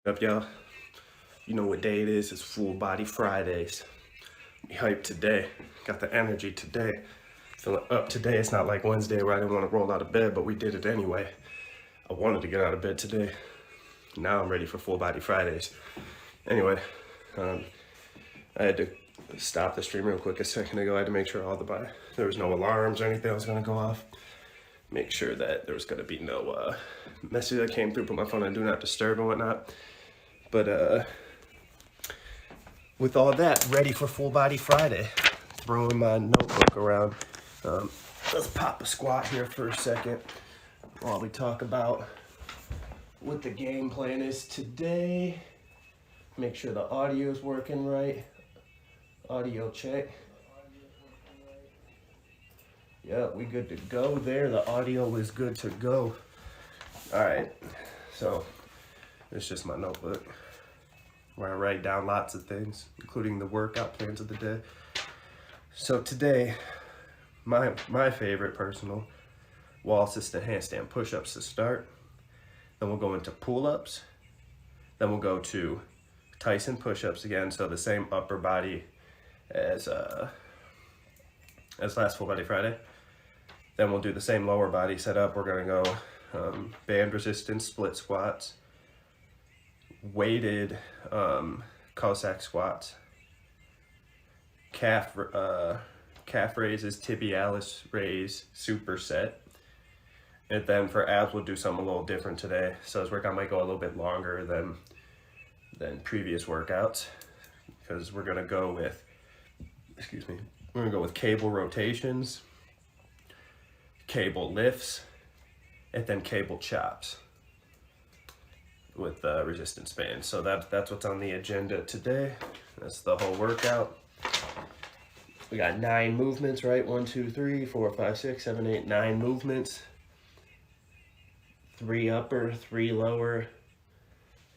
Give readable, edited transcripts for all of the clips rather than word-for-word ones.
Up, y'all. You know what day it is. It's Full Body Fridays. We hyped today. Got the energy today. Feeling up today. It's not like Wednesday where I didn't want to roll out of bed, but we did it anyway. I wanted to get out of bed today. Now I'm ready for Full Body Fridays. Anyway, I had to stop the stream real quick a second ago. I had to make sure there was no alarms or anything that was going to go off. Make sure that there was going to be no message that came through. Put my phone on Do Not Disturb and whatnot. But with all that, ready for Full Body Friday. Throwing my notebook around. Let's pop a squat here for a second while we talk about what the game plan is today. Make sure the audio is working right. Audio check. Yeah, we good to go there. The audio is good to go. All right, so it's just my notebook where I write down lots of things, including the workout plans of the day. So today, my favorite personal wall assisted handstand push-ups to start. Then we'll go into pull-ups. Then we'll go to Tyson push-ups again, so the same upper body as last Full Body Friday. Then we'll do the same lower body setup. We're gonna go band resistance split squats, weighted Cossack squats, calf raises, tibialis raise, superset. And then for abs, we'll do something a little different today. So this workout might go a little bit longer than previous workouts, because we're gonna go with, we're gonna go with cable rotations, cable lifts, and then cable chops with resistance bands. So that's what's on the agenda today. That's the whole workout. We got 9 movements, right? 1, 2, 3, 4, 5, 6, 7, 8, 9 movements. 3 upper, 3 lower,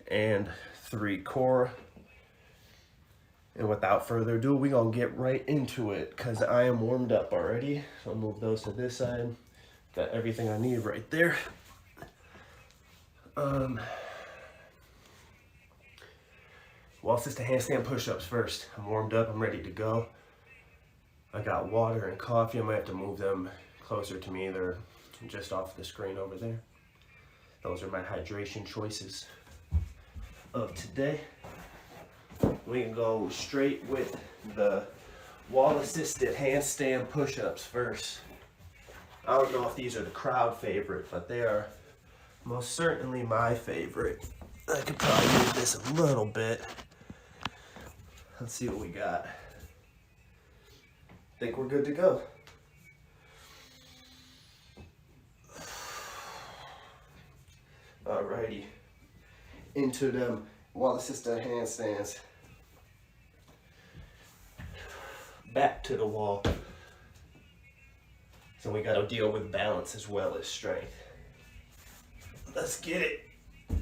and 3 core. And without further ado, we're gonna get right into it because I am warmed up already. So I'll move those to this side. Got everything I need right there. Wall assisted handstand push-ups first. I'm warmed up, I'm ready to go. I got water and coffee. I might have to move them closer to me. They're just off the screen over there. Those are my hydration choices of today. We can go straight with the wall assisted handstand push-ups first. I don't know if these are the crowd favorite, but they are most certainly my favorite. I could probably move this a little bit. Let's see what we got. I think we're good to go. Alrighty, into them wall assisted handstands. Back to the wall. So we gotta deal with balance as well as strength. Let's get it.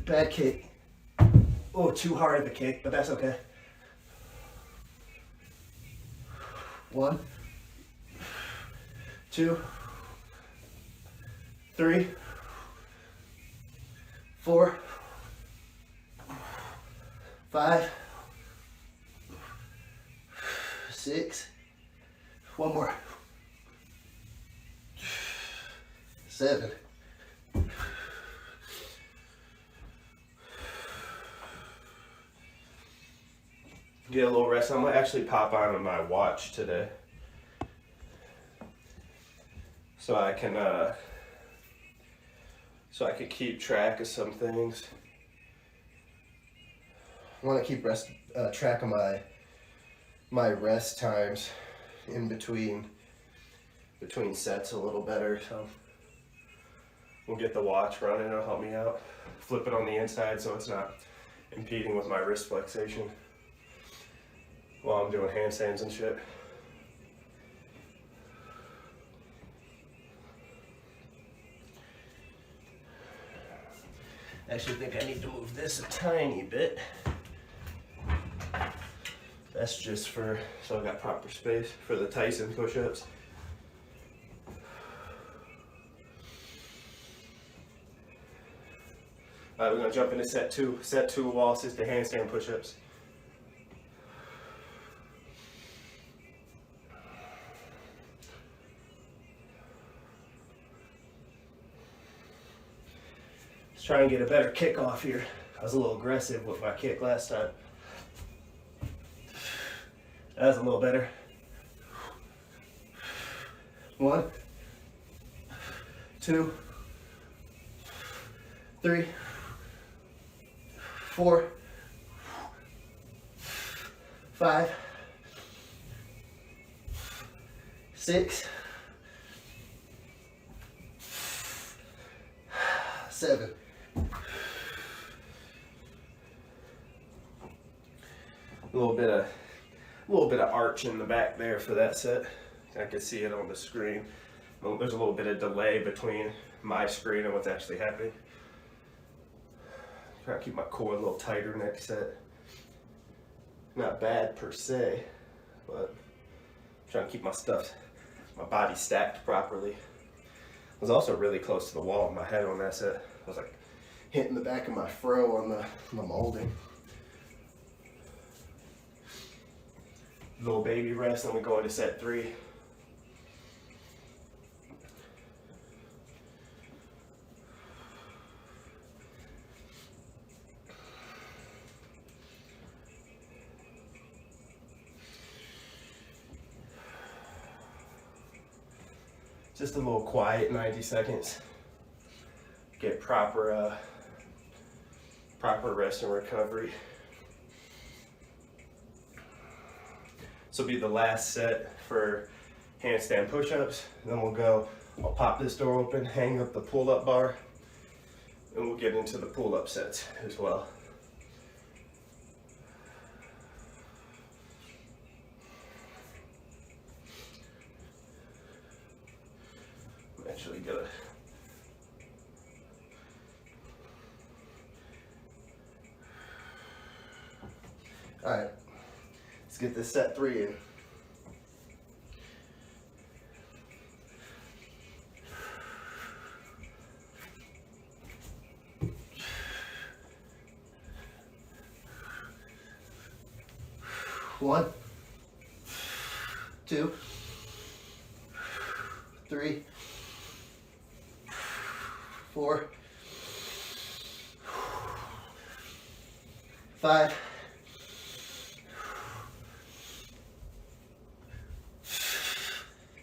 Bad kick. Oh, too hard of a kick, but that's okay. 1, 2, 3, 4, 5, 6, one more, 7, get a little rest. I'm gonna actually pop on my watch today, so I can keep track of some things. I want to keep track of my rest times in between sets a little better. So we'll get the watch running. It'll help me out. Flip it on the inside so it's not impeding with my wrist flexation while I'm doing handstands and shit. I actually think I need to move this a tiny bit. That's just so I got proper space for the Tyson push-ups. All right, we're gonna jump into set two. Set two, wall assisted handstand push-ups. Let's try and get a better kick off here. I was a little aggressive with my kick last time. That was a little better. 1, 2, 3, 4, 5, 6, 7. A little bit of arch in the back there for that set. I can see it on the screen. There's a little bit of delay between my screen and what's actually happening. Trying to keep my core a little tighter next set. Not bad per se, but trying to keep my body stacked properly. I was also really close to the wall with my head on that set. I was like hitting the back of my fro on the molding. Little baby rest, then we go into set 3. Just a little quiet 90 seconds. Get proper rest and recovery. This will be the last set for handstand push-ups. Then I'll pop this door open, hang up the pull-up bar, and we'll get into the pull-up sets as well. I'm actually gonna all right. Let's get this set 3 in. One, 2, 3, 4, 5,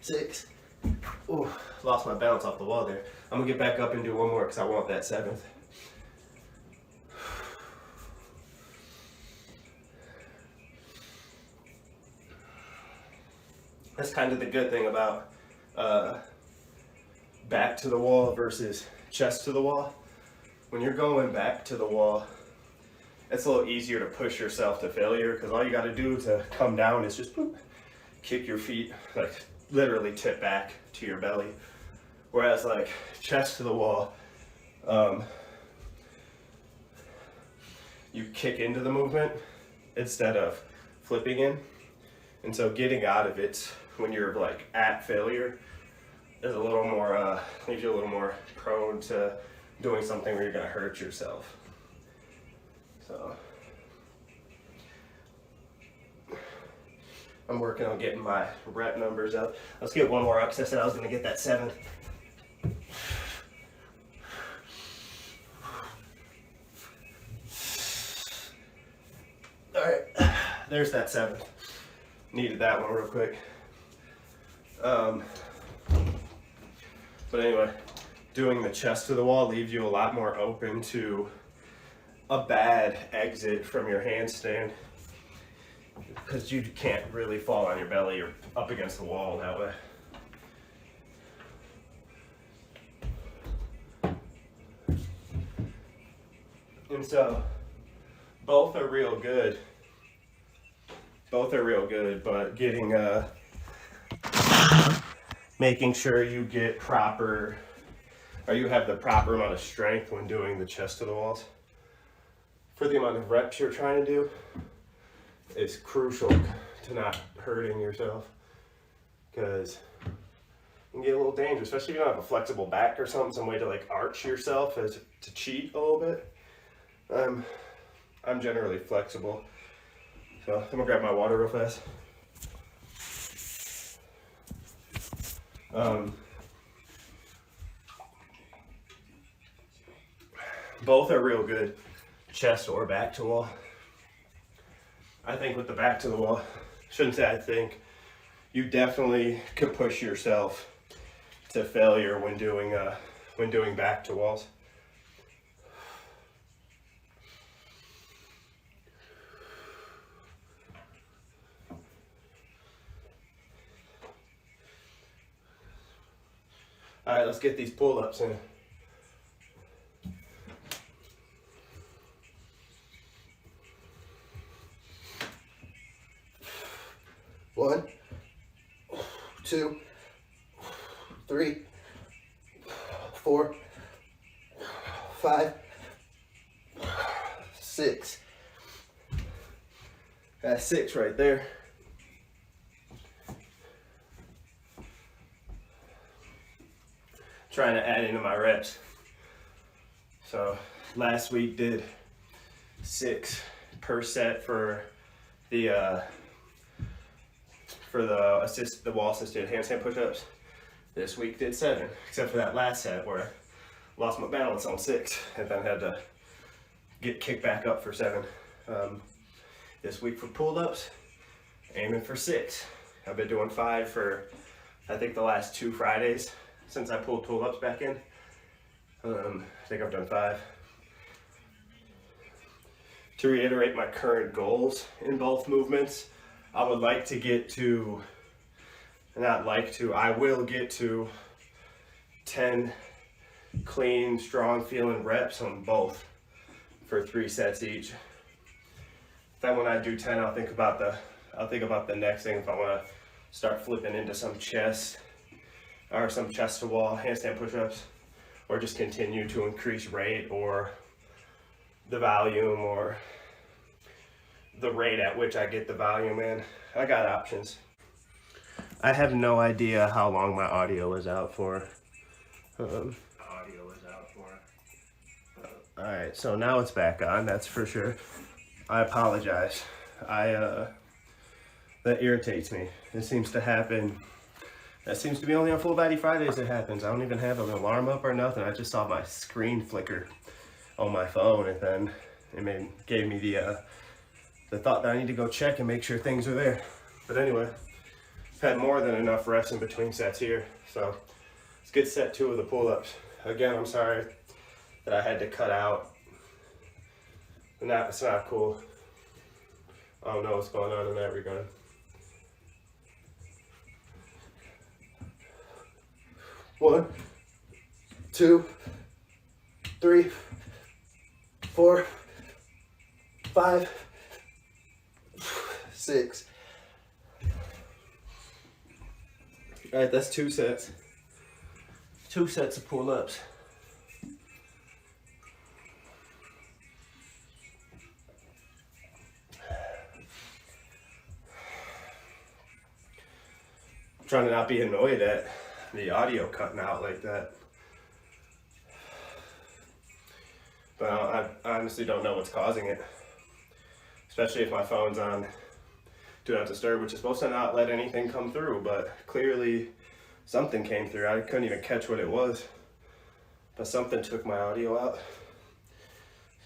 6. Ooh, lost my balance off the wall there. I'm gonna get back up and do one more because I want that 7th. That's kind of the good thing about back to the wall versus chest to the wall. When you're going back to the wall, it's a little easier to push yourself to failure because all you got to do to come down is just boop, kick your feet, like literally tip back to your belly. Whereas like chest to the wall, you kick into the movement instead of flipping in. And so getting out of it when you're like at failure is a little more, leaves you a little more prone to doing something where you're gonna hurt yourself. So I'm working on getting my rep numbers up. Let's get one more up because I said I was gonna get that 7th. All right, there's that 7th. Needed that one real quick. But anyway, doing the chest to the wall leaves you a lot more open to a bad exit from your handstand because you can't really fall on your belly or up against the wall that way. And so both are real good. Both are real good, but getting making sure you get proper, or you have the proper amount of strength when doing the chest to the walls for the amount of reps you're trying to do is crucial to not hurting yourself, because it can get a little dangerous, especially if you don't have a flexible back or something, some way to like arch yourself as to cheat a little bit. I'm generally flexible. So I'm gonna grab my water real fast. Both are real good, chest or back to wall. I think with the back to the wall, shouldn't say I think, you definitely could push yourself to failure when doing back to walls. All right, let's get these pull-ups in. One, 2, 3, 4, 5, 6. That's 6 right there. Trying to add into my reps. So last week did 6 per set for the wall assisted handstand push-ups. This week did 7, except for that last set where I lost my balance on 6 and then had to get kicked back up for 7. This week for pull-ups, aiming for 6. I've been doing 5 for I think the last 2 Fridays since I pulled pull-ups back in. I think I've done 5. To reiterate my current goals in both movements, I would like to get to, I will get to 10 clean, strong feeling reps on both for 3 sets each. Then when I do 10, I'll think about the next thing, if I want to start flipping into some chest or some chest to wall handstand push-ups, or just continue to increase rate or the volume or the rate at which I get the volume in. I got options. I have no idea how long my audio is out for. Alright, so now it's back on, that's for sure. I apologize. That irritates me. It seems to happen. That seems to be only on Full Body Fridays it happens. I don't even have an alarm up or nothing. I just saw my screen flicker on my phone, and then it gave me the thought that I need to go check and make sure things are there. But anyway, I've had more than enough reps in between sets here. So let's get set 2 of the pull-ups. Again, I'm sorry that I had to cut out. It's not cool. I don't know what's going on in that regard. One, 2, 3, 4, 5, 6. All right, that's 2 sets. 2 sets of pull-ups. I'm trying to not be annoyed at the audio cutting out like that. But I honestly don't know what's causing it. Especially if my phone's on Do Not Disturb, which is supposed to not let anything come through, but clearly something came through. I couldn't even catch what it was, but something took my audio out.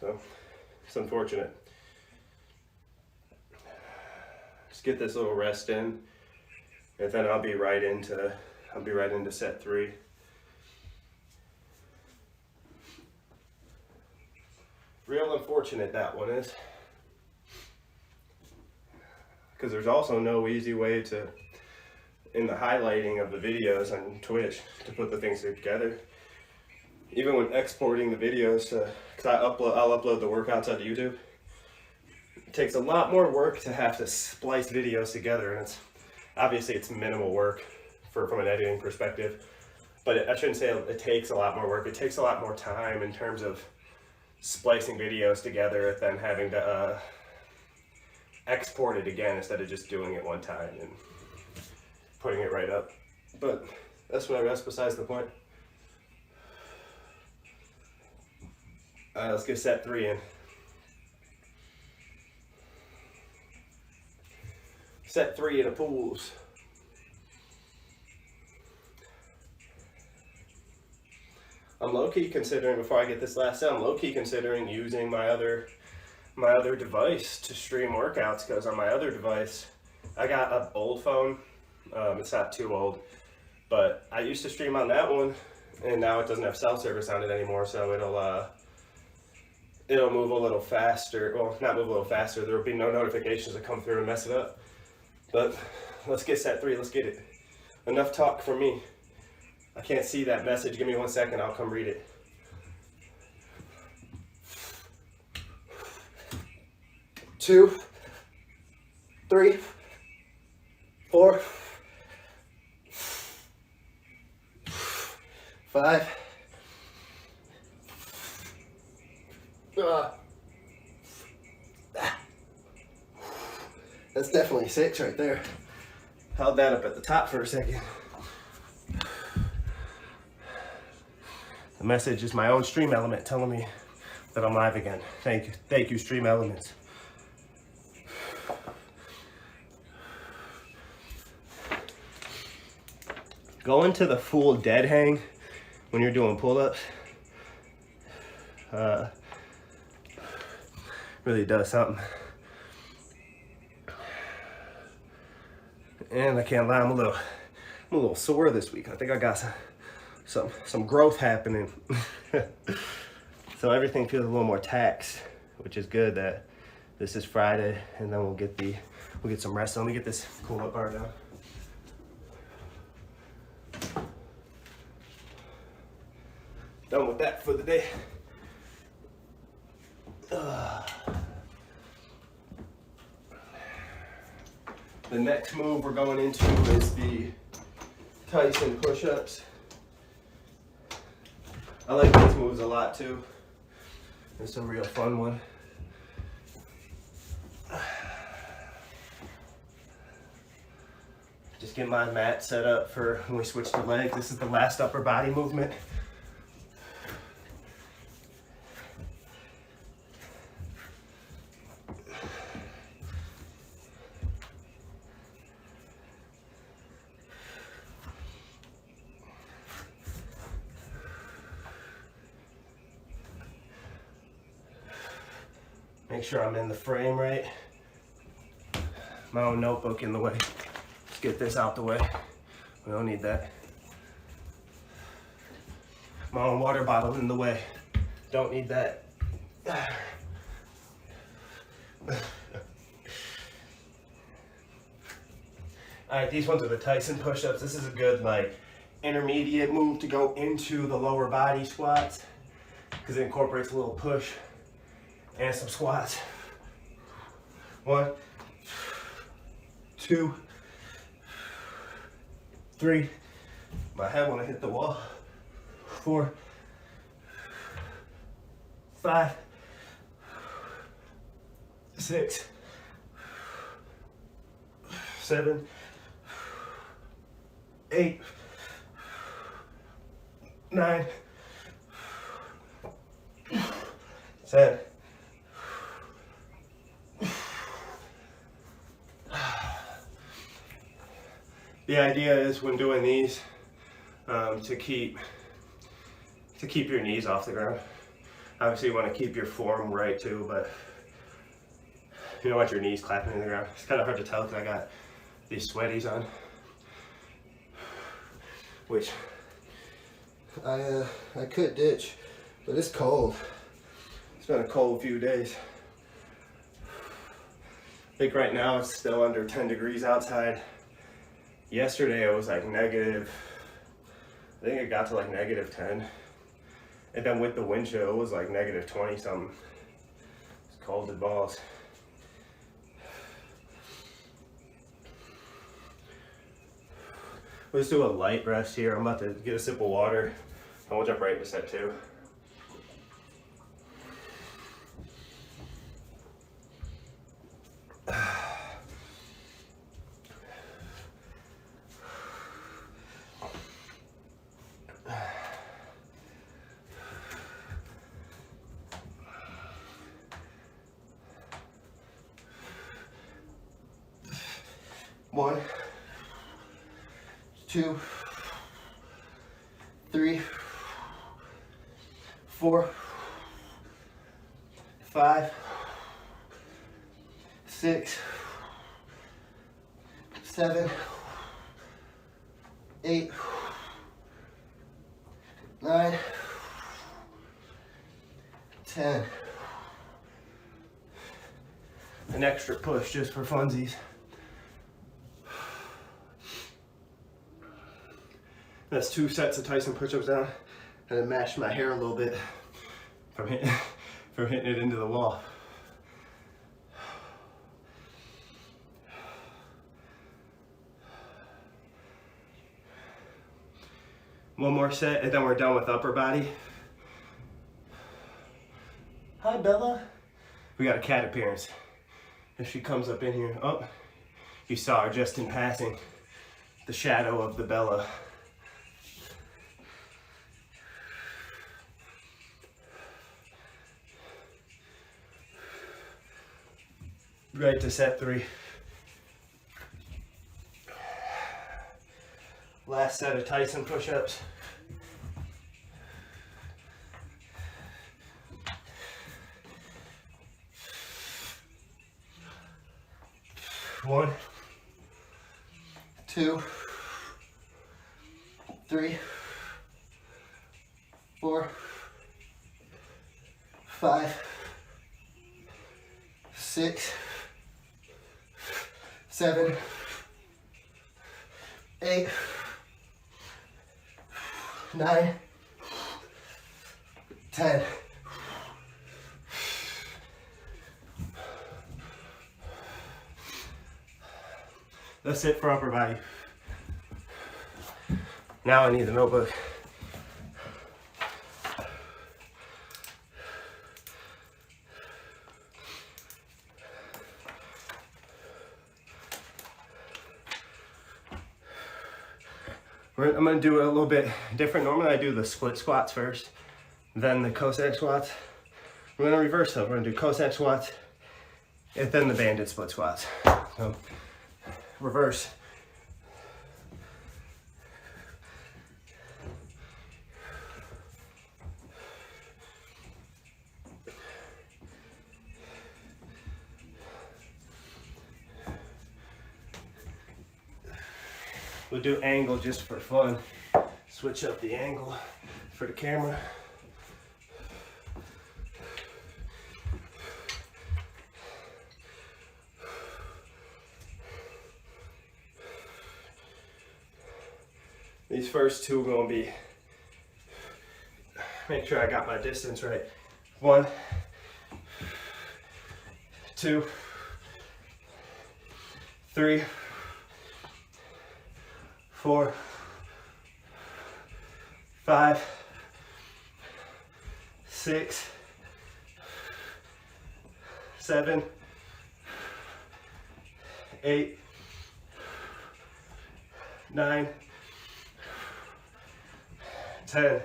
So it's unfortunate. Let's get this little rest in, and then I'll be right into set 3. Real unfortunate that one is, because there's also no easy way to, in the highlighting of the videos on Twitch, to put the things together. Even when exporting the videos, because I'll upload the workouts onto YouTube, it takes a lot more work to have to splice videos together, and it's minimal work from an editing perspective. But I shouldn't say it takes a lot more work. It takes a lot more time in terms of splicing videos together than having to export it again instead of just doing it one time and putting it right up. But that's besides the point. Let's get set 3 in. Set 3 of the pulls. I'm low-key considering, before I get this last set, I'm low-key considering using my other device to stream workouts, because on my other device, I got an old phone. It's not too old, but I used to stream on that one, and now it doesn't have cell service on it anymore, so it'll move a little faster. Well, not move a little faster. There will be no notifications that come through and mess it up. But let's get set 3. Let's get it. Enough talk for me. I can't see that message. Give me 1 second. I'll come read it. 2, 3, 4, 5. That's definitely 6 right there. Held that up at the top for a second. The message is my own stream element telling me that I'm live again. Thank you, stream elements. Go into the full dead hang when you're doing pull-ups. Really does something. And I can't lie, I'm a little sore this week. I think I got some growth happening. So everything feels a little more taxed, which is good that this is Friday, and then we'll get some rest. Let me get this pull-up bar down. Done with that for the day. The next move we're going into is the Tyson push-ups. I like these moves a lot too. It's a real fun one. Just get my mat set up for when we switch to leg. This is the last upper body movement. Make sure I'm in the frame right. My own notebook in the way. Let's get this out the way. We don't need that. My own water bottle in the way. Don't need that. Alright, these ones are the Tyson push-ups. This is a good intermediate move to go into the lower body squats, because it incorporates a little push and some squats. 1, 2, 3. My head when I hit the wall. 4, 5, 6, 7, 8, 9, 10. The idea is when doing these to keep your knees off the ground. Obviously you want to keep your form right too, but you don't want your knees clapping in the ground. It's kind of hard to tell because I got these sweaties on, which I could ditch, but it's cold. It's been a cold few days. I think right now it's still under 10 degrees outside. Yesterday it was like negative, I think it got to like negative 10. And then with the wind chill, it was like negative 20 something. It's cold as balls. Let's do a light rest here. I'm about to get a sip of water, and we'll jump right into set 2. 1, 2, 3, 4, 5, 6, 7, 8, 9, 10. An extra push just for funsies. That's 2 sets of Tyson push-ups down, and then mash my hair a little bit from hitting it into the wall. One more set, and then we're done with upper body. Hi, Bella. We got a cat appearance. If she comes up in here, oh, you saw her just in passing. The shadow of the Bella. Right to set 3. Last set of Tyson push-ups. One, 2, 3, 4, 5, 6, 7, 8, 9, 10. That's it for upper body. Now I need the notebook. I'm going to do it a little bit different. Normally I do the split squats first, then the Cossack squats. We're going to reverse them. We're going to do Cossack squats, and then the banded split squats. So, reverse. We'll do angle just for fun. Switch up the angle for the camera. These first 2 are going to be, make sure I got my distance right. 1, 2, 3, 4, 5, 6, 7, 8, 9, 10.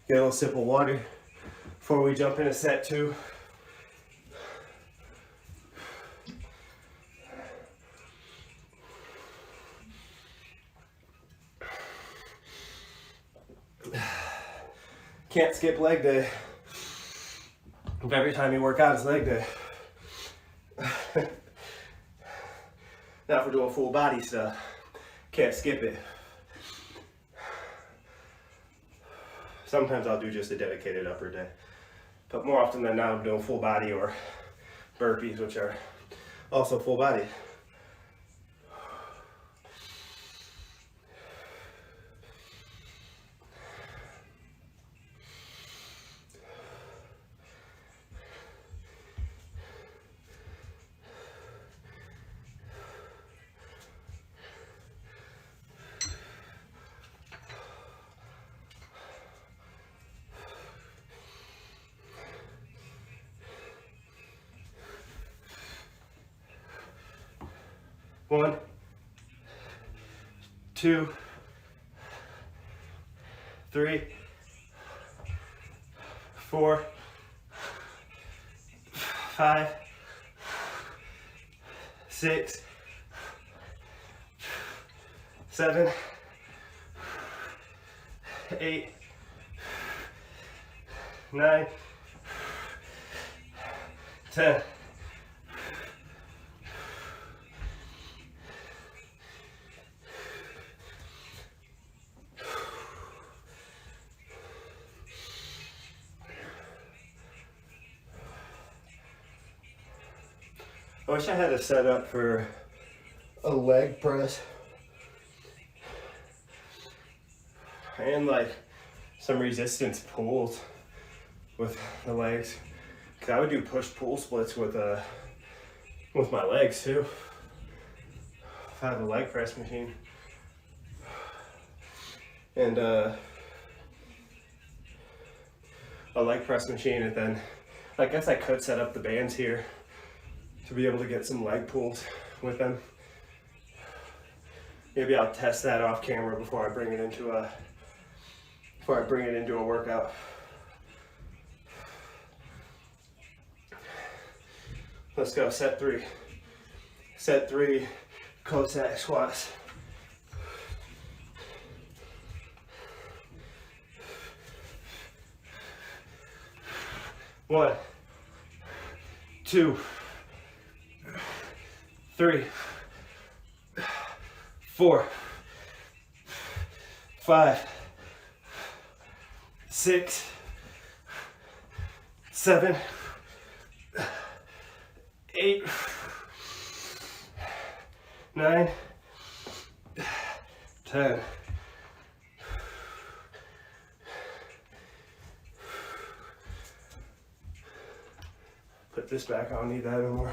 Get a little sip of water before we jump into set 2. Can't skip leg day. If every time you work out is leg day. Now if we're doing full body stuff, can't skip it. Sometimes I'll do just a dedicated upper day, but more often than not I'm doing full body or burpees, which are also full body. One, 2, 3, 4, 5, 6, 7, 8, 9, 10. I wish I had a setup for a leg press and like some resistance pulls with the legs, because I would do push-pull splits with my legs too if I have a leg press machine. And a leg press machine, and then I guess I could set up the bands here to be able to get some leg pulls with them. Maybe I'll test that off camera before I bring it into a workout. Let's go, set 3. Set 3 Cossack squats. One, 2, 3, 4, 5, 6, 7, 8, 9, 10. Put this back, I don't need that anymore.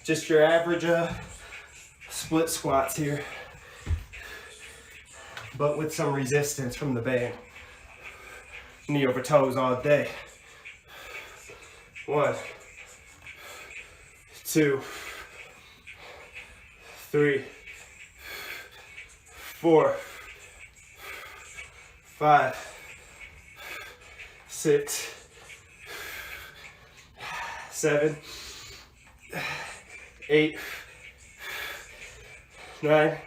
Just your average split squats here, but with some resistance from the band. Knee over toes all day. 1, 2, 3, 4, 5, 6, 7, 8, 9,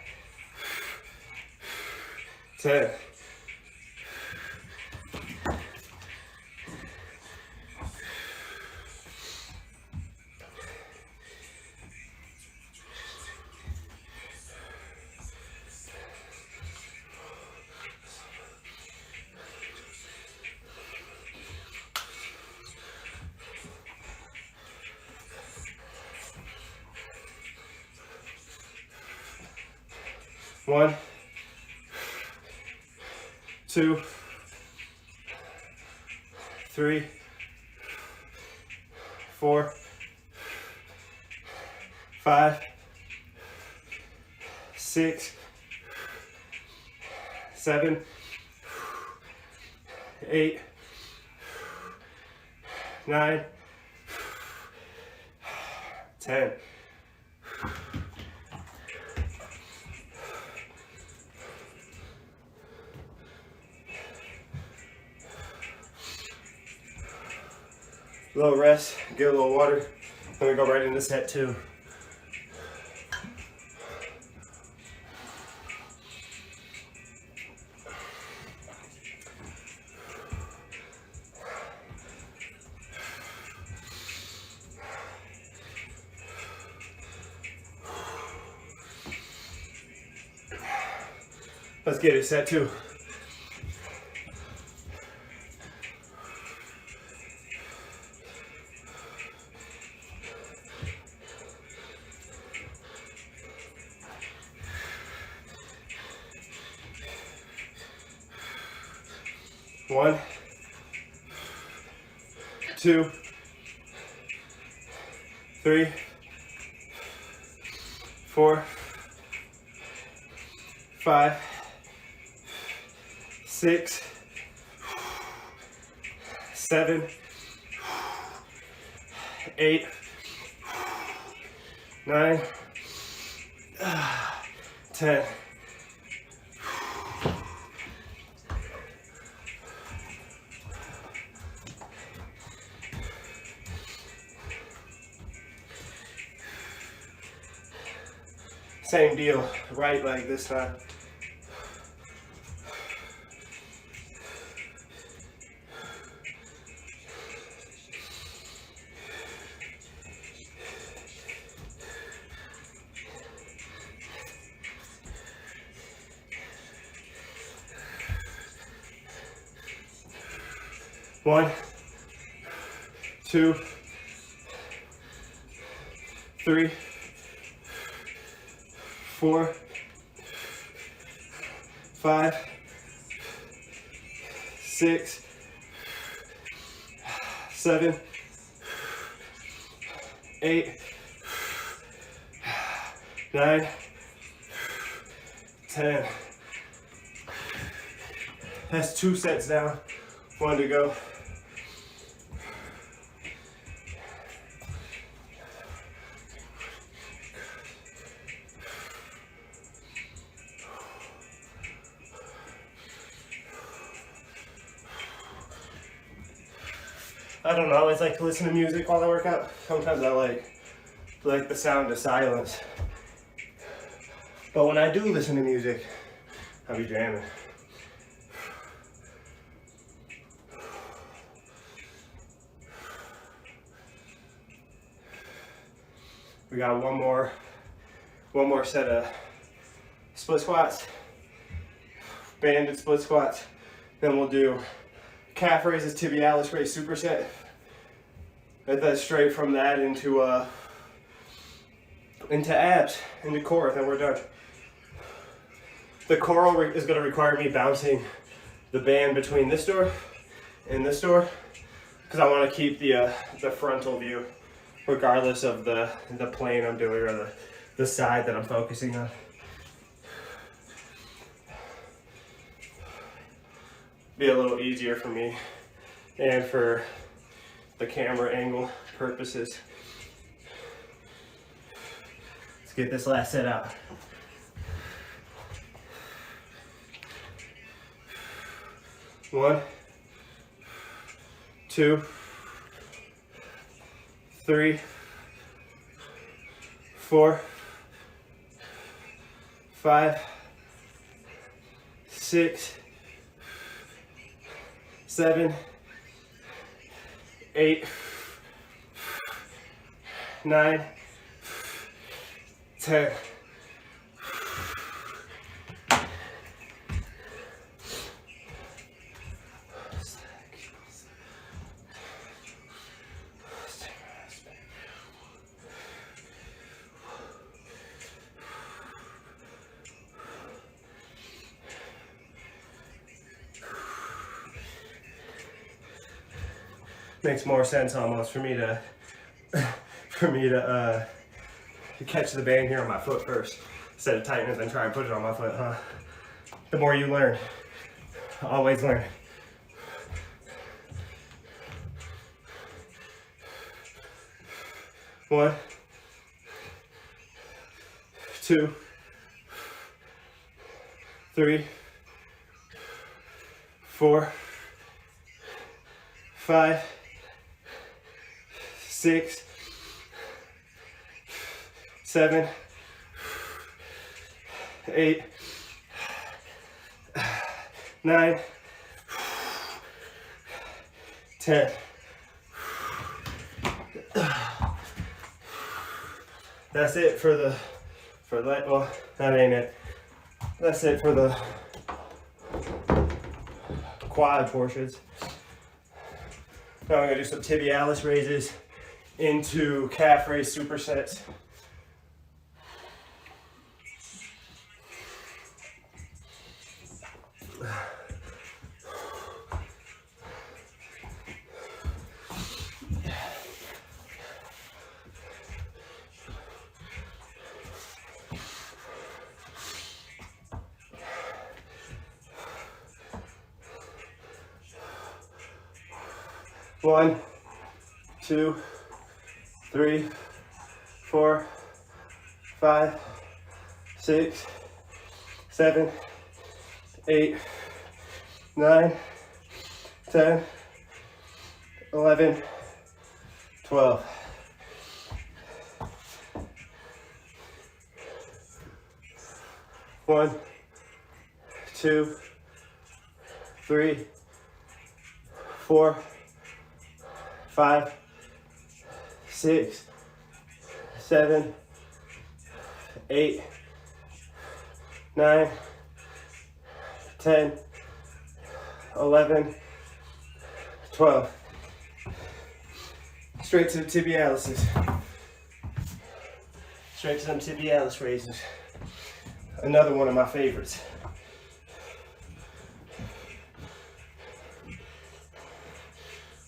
10. One, 2, 3, 4, 5, 6, 7, 8, 9, 10. Little rest, get a little water, then we go right into set 2. Let's get it, set 2. One, 2, 3, 4, 5, 6, 7, 8, 9, 10. Same deal, right leg this time. One, 2, 3, 4, 5, 6, 7, 8, 9, 10. That's 2 sets down, 1 to go. I don't know, I always like to listen to music while I work out. Sometimes I like the sound of silence. But when I do listen to music, I'll be jamming. We got one more set of split squats, banded split squats. Then we'll do calf raises, tibialis raise superset. And then straight from that into abs, into core, then we're done. The core is going to require me bouncing the band between this door and this door, because I want to keep the frontal view, regardless of the plane I'm doing or the side that I'm focusing on. Be a little easier for me and for the camera angle purposes. Let's get this last set out. One, 2, 3, 4, 5, 6, 7, 8, 9, 10. Makes more sense almost for me to catch the band here on my foot first instead of tightening it and try and put it on my foot, huh? The more you learn, always learn. One, 2, 3, 4, 5, 6, 7, 8, 9, 10. That's it for that. Well, that ain't it. That's it for the quad portions. Now I'm gonna do some tibialis raises into calf raise supersets. One, 2, 3, 4, 5, 6, 7, 8, 9, 10, 11, 12. One, 2, 3, 4, 5, 6, 7, 8, 9, 10, 11, 12. Straight to the tibialises. Straight to them tibialis raises. Another one of my favorites.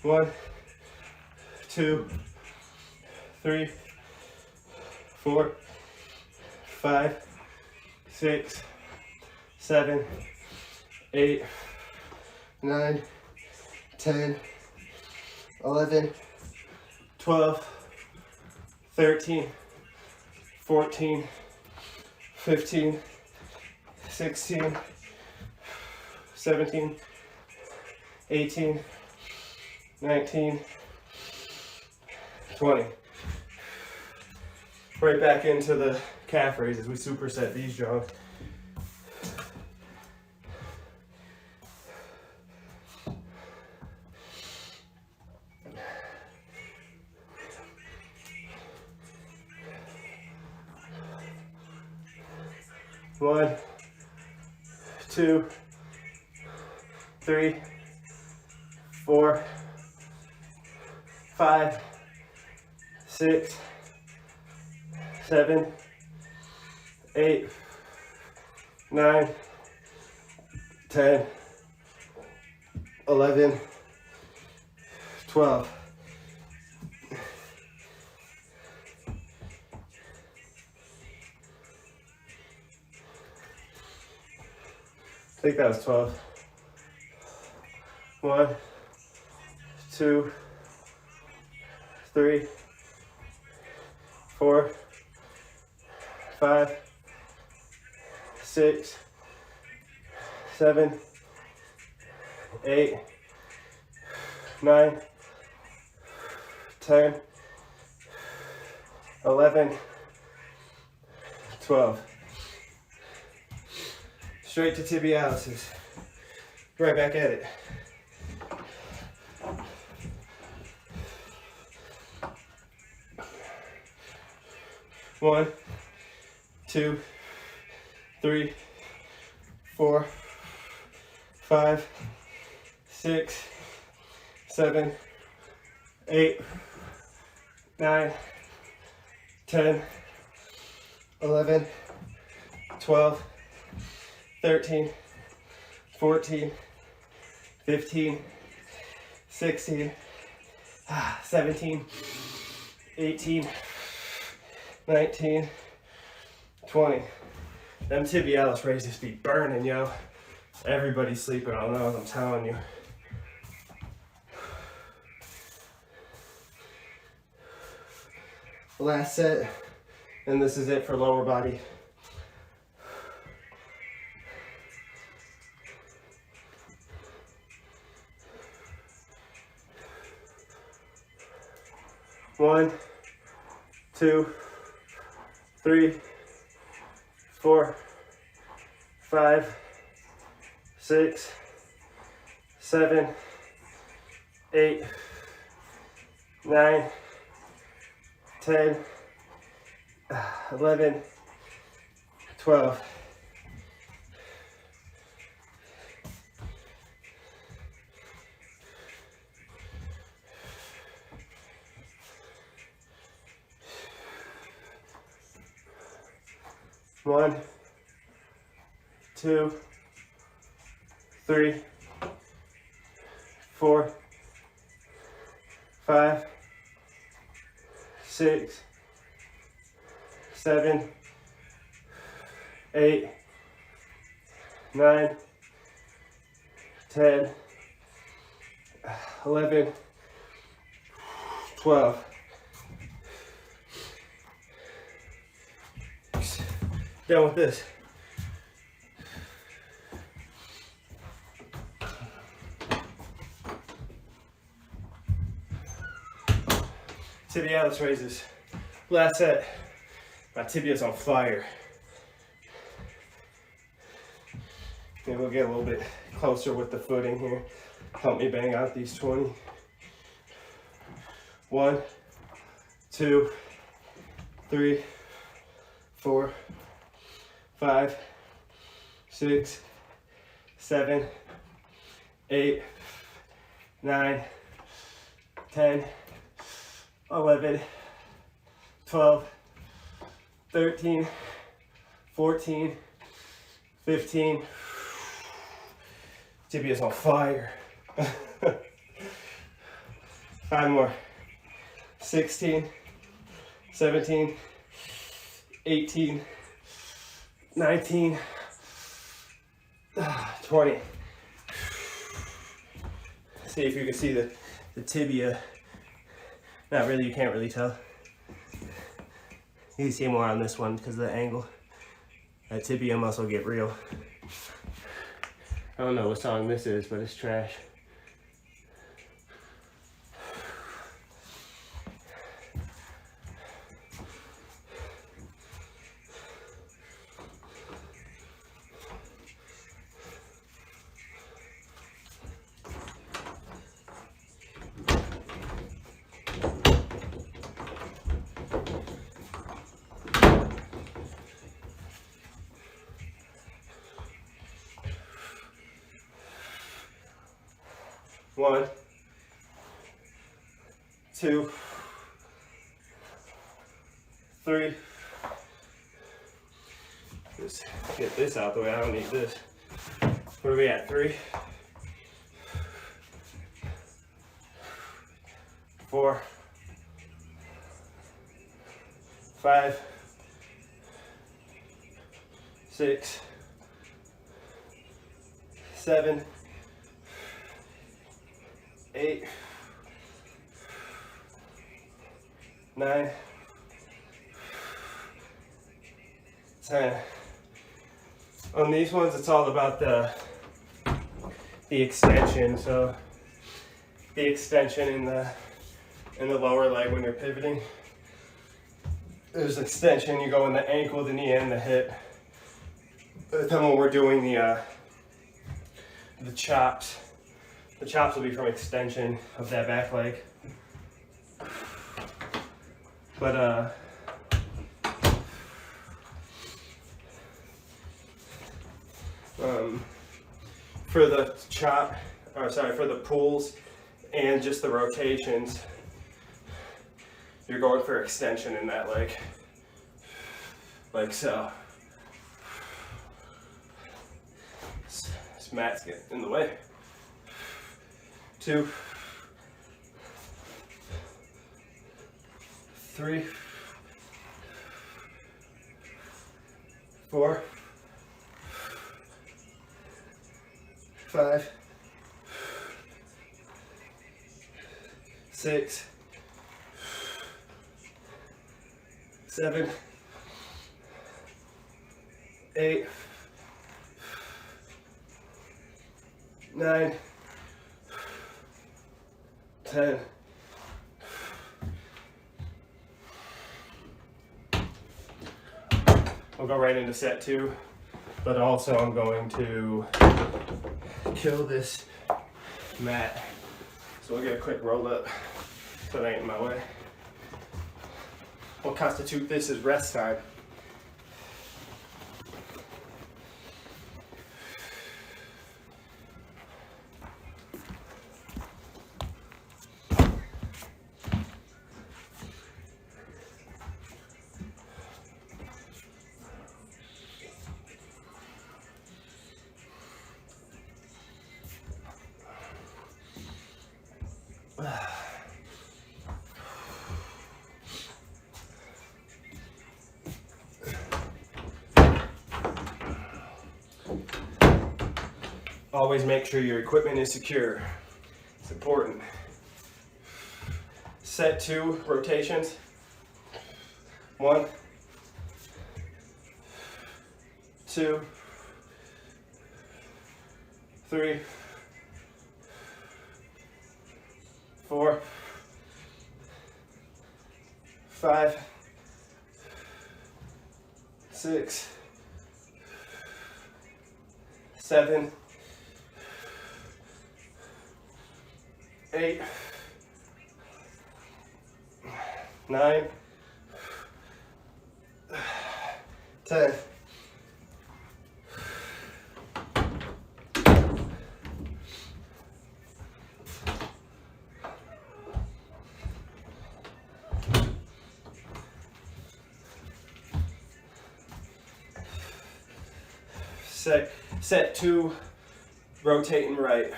One, 2, 3, 4, 5, 6, 7, 8, 9, 10, 11, 12, 13, 14, 15, 16, 17, 18, 19, 20. Right back into the calf raises. We superset these jogs. One, 2, 3, 4, 5, 6, 7, 8, 9, 10, 11, 12. I think that was 12. 1, 2, 3, 4, 5, 6, 7, 8, 9, 10, 11, 12. Straight to tibialises. Right back at it. One, 2, 3, 4, 5, 6, 7, 8, 9, 10, 11, 12, 13, 14, 15, 16, 17, 18, 19, 20. Them tibialis raises be burning, yo. Everybody's sleeping on those, I'm telling you. Last set, and this is it for lower body. One, 2, 3, 4, 5, 6, 7, 8, 9, 10, 11, 12. 1, 2, 3, 4, 5, 6, 7, 8, 9, 10, 11, 12. Done with this. Tibialis raises. Last set. My tibia's on fire. Maybe we'll get a little bit closer with the footing here. Help me bang out these 20. 1, 2, 3, 4, 5, 6, 7, 8, 9, 10, 11, 12, 13, 14, 15. Tibia's on fire. 5 more. 16, 17, 18, 19, 20. See if you can see the tibia. Not really, you can't really tell. You can see more on this one because of the angle. That tibia muscle get real. I don't know what song this is, but it's trash. One, 2, 3. Just get this out the way. I don't need this. What are we at? 3, 4, 5, 6, 7, 8, 9, 10. On these ones, it's all about the extension. So the extension in the lower leg when you're pivoting. There's extension. You go in the ankle, the knee, and the hip. But then when we're doing the chops. The chops will be from extension of that back leg. But for the chop, or sorry, for the pulls and just the rotations, you're going for extension in that leg, like so. This mat's getting in the way. 2, 3, 4, 5, 6, 7, 8, 9, 10. We'll go right into set 2, but also I'm going to kill this mat. So we'll get a quick roll up so it ain't in my way. We'll constitute this as rest time. Always make sure your equipment is secure. It's important. Set 2 rotations. 1, 2, 3, 4, 5, 6, 7, 8, 9, 10. Set 2, rotating right.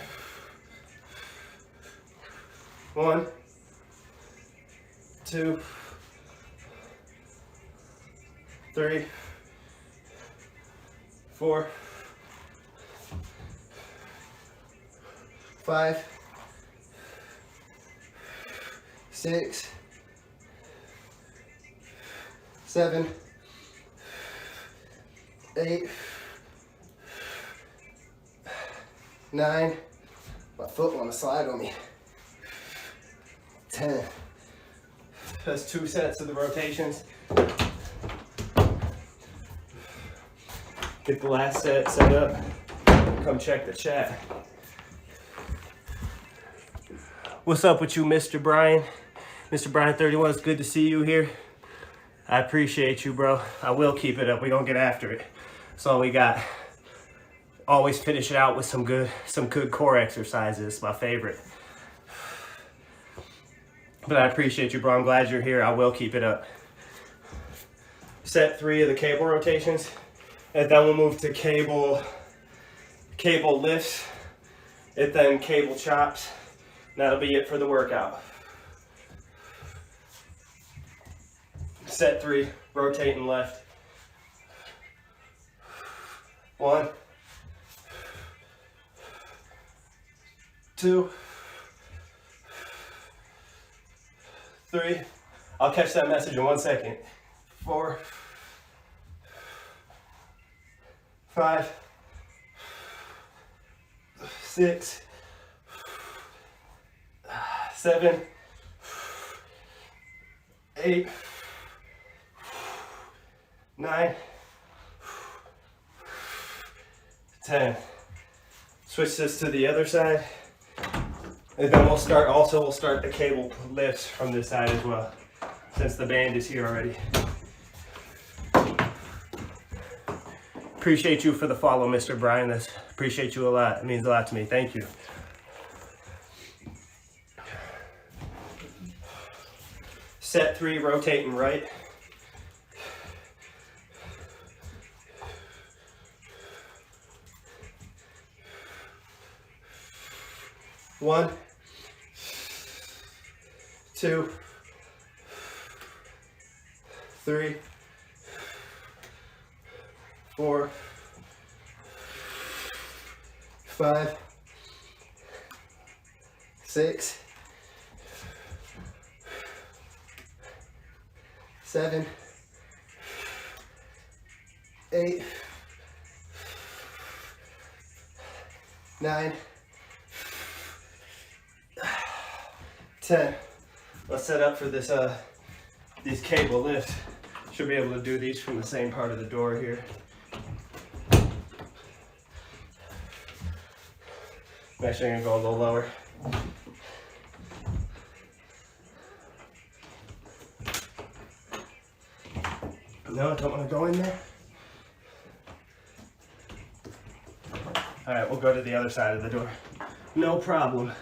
1, 2, 3, 4, 5, 6, 7, 8, 9, my foot want to slide on me. 10. That's 2 sets of the rotations. Get the last set set up. Come check the chat. What's up with you, Mr. Brian? Mr. Brian 31, it's good to see you here. I appreciate you, bro. I will keep it up. We're gonna get after it. That's all we got. Always finish it out with some good core exercises. My favorite. But I appreciate you, bro. I'm glad you're here. I will keep it up. Set 3 of the cable rotations, and then we'll move to cable lifts, and then cable chops. That'll be it for the workout. Set 3, rotating left. 1, 2, 3. I'll catch that message in 1 second. 4, 5, 6, 7, 8, 9, 10. Switch this to the other side. And then we'll start the cable lifts from this side as well, since the band is here already. Appreciate you for the follow, Mr. Brian. Appreciate you a lot. It means a lot to me. Thank you. Set 3, rotating right. 1, 2, 3, 4, 5, 6, 7, 8, 9, 10. Let's set up for this these cable lifts. Should be able to do these from the same part of the door here. I'm actually gonna go a little lower. No, I don't want to go in there. All right, we'll go to the other side of the door. No problem.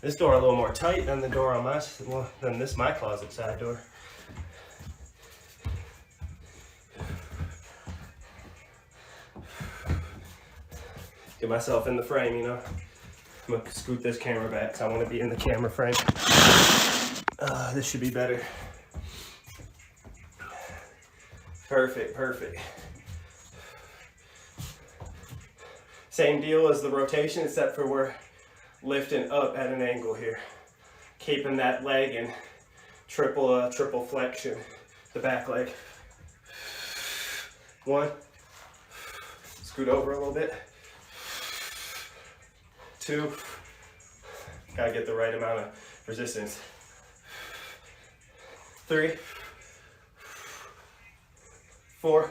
This door a little more tight than the door on my closet side door. Get myself in the frame, you know. I'm gonna scoot this camera back because I want to be in the camera frame. This should be better. Perfect, perfect. Same deal as the rotation, except for we're lifting up at an angle here. Keeping that leg in triple flexion, the back leg. 1, scoot over a little bit. 2, gotta get the right amount of resistance. 3, 4,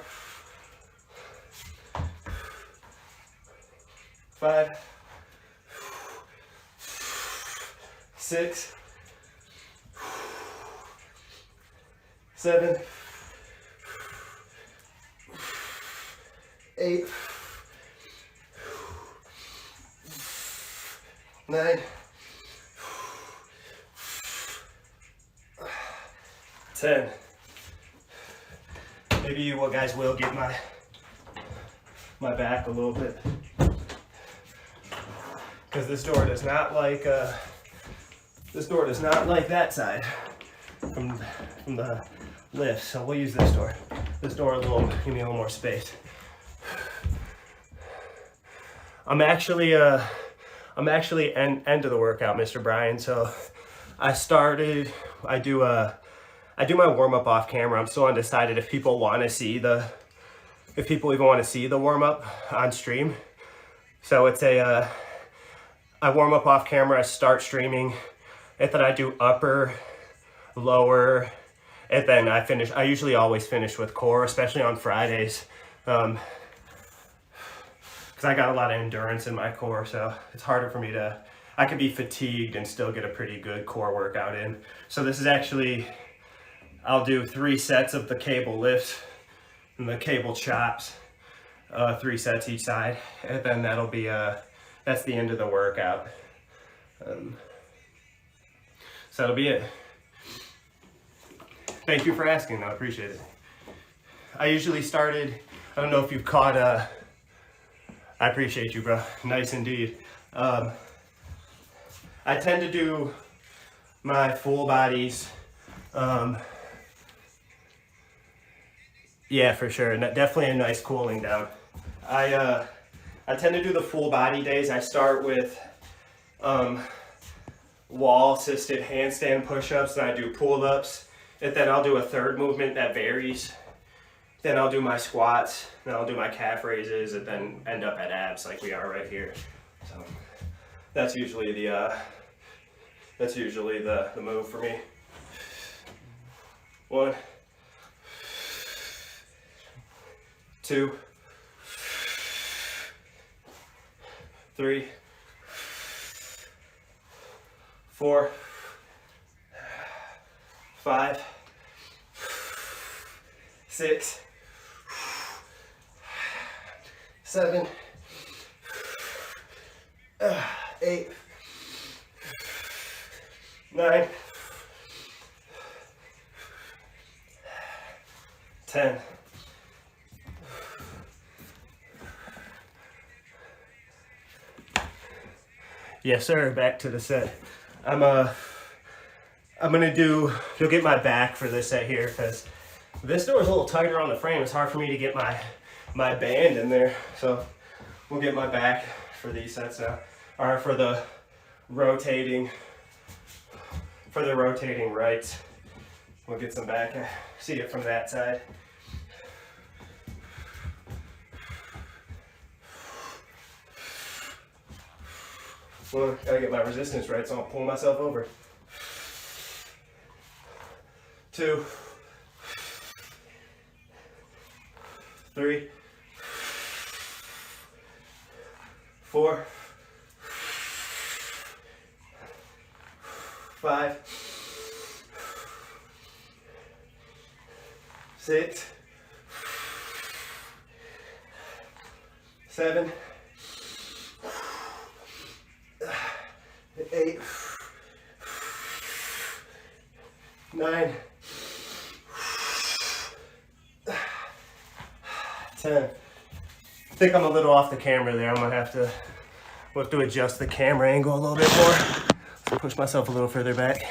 5, 6, 7, 8, 9, 10. Maybe you guys will get my back a little bit, because this door does not like that side from the lift. So we'll use this door. This door give me a little more space. I'm actually end of the workout, Mr. Brian. So I do my warm up off camera. I'm still undecided if people even want to see the warm up on stream. So it's I warm up off camera, I start streaming, and then I do upper, lower, and then I finish. I usually always finish with core, especially on Fridays. Because I got a lot of endurance in my core, so it's harder for me I could be fatigued and still get a pretty good core workout in. So this is actually, I'll do 3 sets of the cable lifts and the cable chops, 3 sets each side, and then that'll be, that's the end of the workout. So that'll be it. Thank you for asking, though, I appreciate it. I usually started, I don't know if you've caught, I appreciate you, bro. Nice indeed. I tend to do my full bodies. Yeah, for sure. Definitely a nice cooling down. I tend to do the full body days. I start with wall assisted handstand push-ups, then I do pull-ups, and then I'll do a third movement that varies. Then I'll do my squats, then I'll do my calf raises, and then end up at abs like we are right here. So that's usually the move for me. 1, 2, 3, 4, 5, 6, 7, 8, 9, 10. Yes, sir. Back to the set. I'm gonna do. You'll get my back for this set here because this door is a little tighter on the frame. It's hard for me to get my band in there. So we'll get my back for these sets now. Or for the rotating rights. We'll get some back. See it from that side. Well, gotta get my resistance right, so I'll pull myself over. 2, 3, 4, 5, 6, 7, 8, 9, 10. I think I'm a little off the camera there. I'm gonna have to adjust the camera angle a little bit more. So push myself a little further back.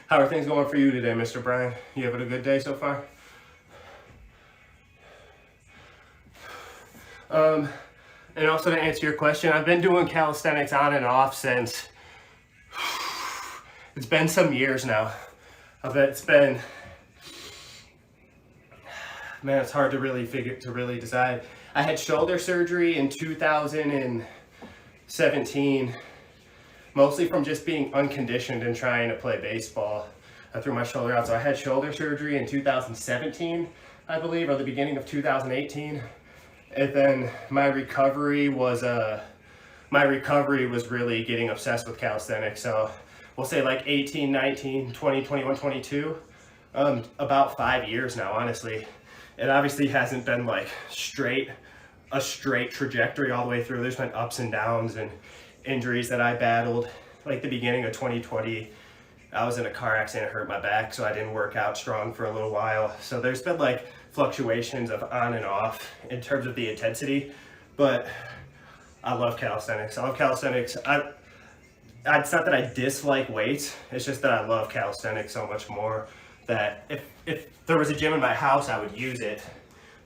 How are things going for you today, Mr. Brian? You having a good day so far? And also to answer your question, I've been doing calisthenics on and off since, it's been some years now. I bet it's been, man, it's hard to really decide. I had shoulder surgery in 2017, mostly from just being unconditioned and trying to play baseball. I threw my shoulder out, so I had shoulder surgery in 2017, I believe, or the beginning of 2018. And then my recovery was really getting obsessed with calisthenics. So we'll say like 18, 19, 20, 21, 22, about 5 years now, honestly. It obviously hasn't been like a straight trajectory all the way through. There's been ups and downs and injuries that I battled. Like the beginning of 2020, I was in a car accident, hurt my back, so I didn't work out strong for a little while. So there's been like fluctuations of on and off in terms of the intensity, but I love calisthenics. I love calisthenics. It's not that I dislike weights, it's just that I love calisthenics so much more that if there was a gym in my house, I would use it.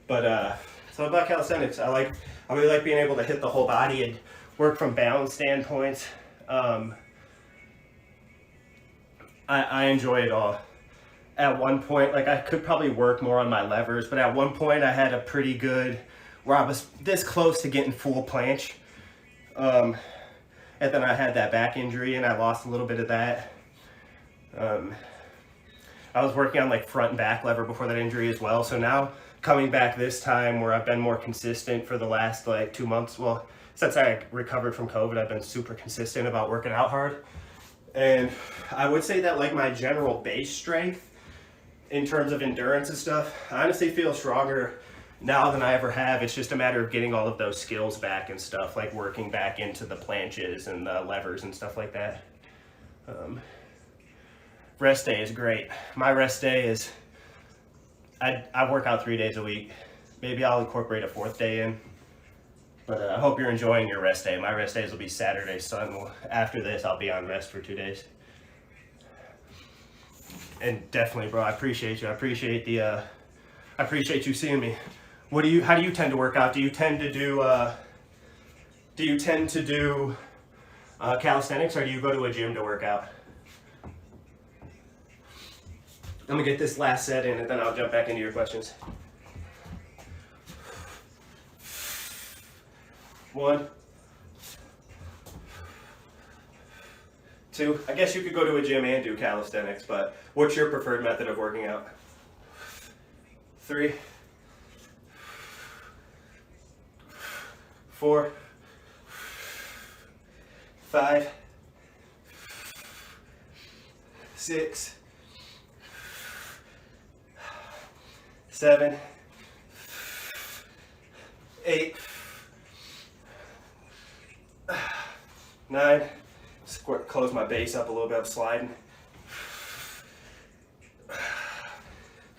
But so about calisthenics, I really like being able to hit the whole body and work from balance standpoints. I enjoy it all. At one point, like I could probably work more on my levers, but at one point I had a pretty good, where I was this close to getting full planche. And then I had that back injury and I lost a little bit of that. I was working on like front and back lever before that injury as well. So now coming back this time where I've been more consistent for the last like 2 months, well, since I recovered from COVID, I've been super consistent about working out hard. And I would say that like my general base strength in terms of endurance and stuff, I honestly feel stronger now than I ever have. It's just a matter of getting all of those skills back and stuff, like working back into the planches and the levers and stuff like that. Rest day is great. My rest day is, I work out 3 days a week. Maybe I'll incorporate a 4th day in. But I hope you're enjoying your rest day. My rest days will be Saturday, Sunday. After this, I'll be on rest for 2 days. And definitely, bro, I appreciate you. I appreciate you seeing me. How do you tend to work out? Do you tend to do calisthenics, or do you go to a gym to work out? I'm gonna get this last set in and then I'll jump back into your questions. 1, 2. I guess you could go to a gym and do calisthenics, but what's your preferred method of working out? 3, 4, 5, 6, 7, 8, 9, close my base up a little bit, I'm sliding.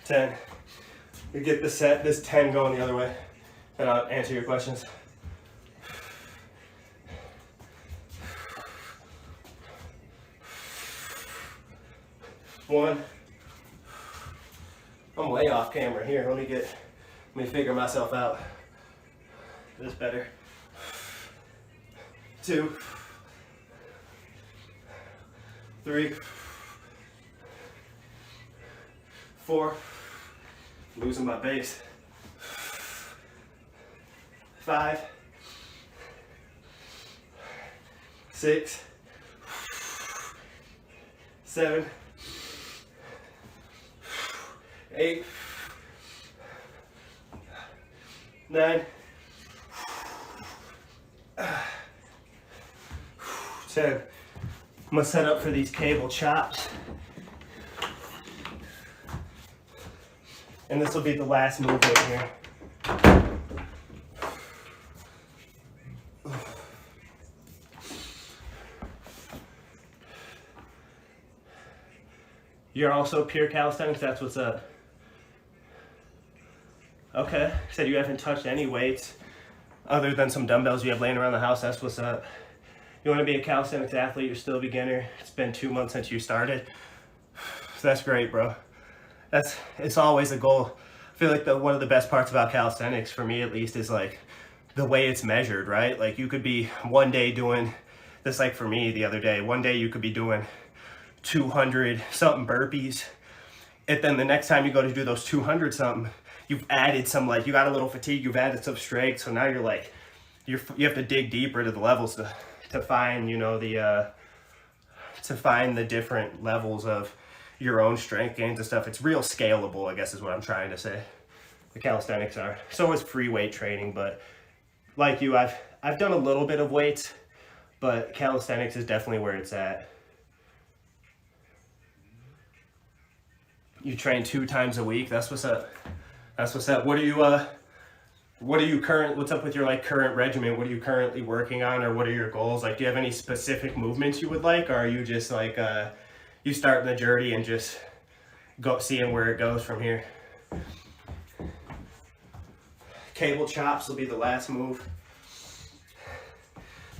10. You get this 10 going the other way, then I'll answer your questions. 1. I'm way off camera here. Let me figure myself out. This better. 2, 3, 4. Losing my base. 5, 6, 7, 8, 9, 10. I'm gonna set up for these cable chops. And this will be the last movement here. You're also pure calisthenics, that's what's up. Okay, said you haven't touched any weights other than some dumbbells you have laying around the house, that's what's up. You want to be a calisthenics athlete, you're still a beginner. It's been 2 months since you started. That's great, bro. It's always a goal. I feel like one of the best parts about calisthenics, for me at least, is like the way it's measured, right? Like you could be one day doing this, like for me the other day, one day you could be doing 200 something burpees, and then the next time you go to do those 200 something, you've added some, like you got a little fatigue, you've added some strength, so now you're like, you have to dig deeper to the levels to find, you know, to find the different levels of your own strength gains and stuff. It's real scalable, I guess is what I'm trying to say. The calisthenics are. So is free weight training, but like you, I've done a little bit of weights, but calisthenics is definitely where it's at. You train 2 times a week. That's what's up. That's what's up. What's up with your like current regimen? What are you currently working on, or what are your goals? Like, do you have any specific movements you would like, or are you just like you starting the journey and just go seeing where it goes from here? Cable chops will be the last move.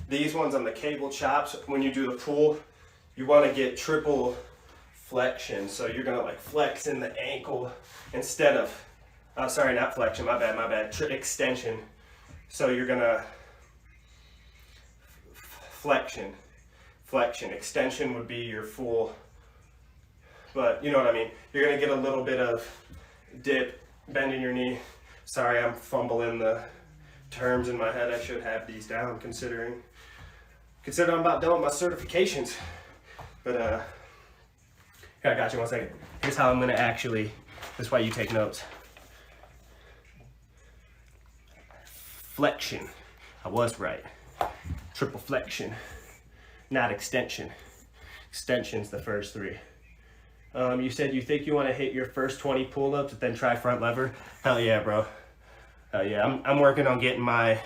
These ones on the cable chops, when you do the pull, you want to get triple flexion. So you're gonna like flex in the ankle instead of, sorry, not flexion, my bad, extension. So you're gonna flexion, extension would be your full, but you know what I mean. You're gonna get a little bit of dip, bend in your knee. Sorry, I'm fumbling the terms in my head. I should have these down considering I'm about done with my certifications. But here, I got you 1 second. Here's how I'm gonna actually, this is why you take notes. Flexion, I was right. Triple flexion, not extension. Extension's the first 3. You said you think you want to hit your first 20 pull-ups and then try front lever. Hell yeah, bro. Hell yeah. I'm working on getting my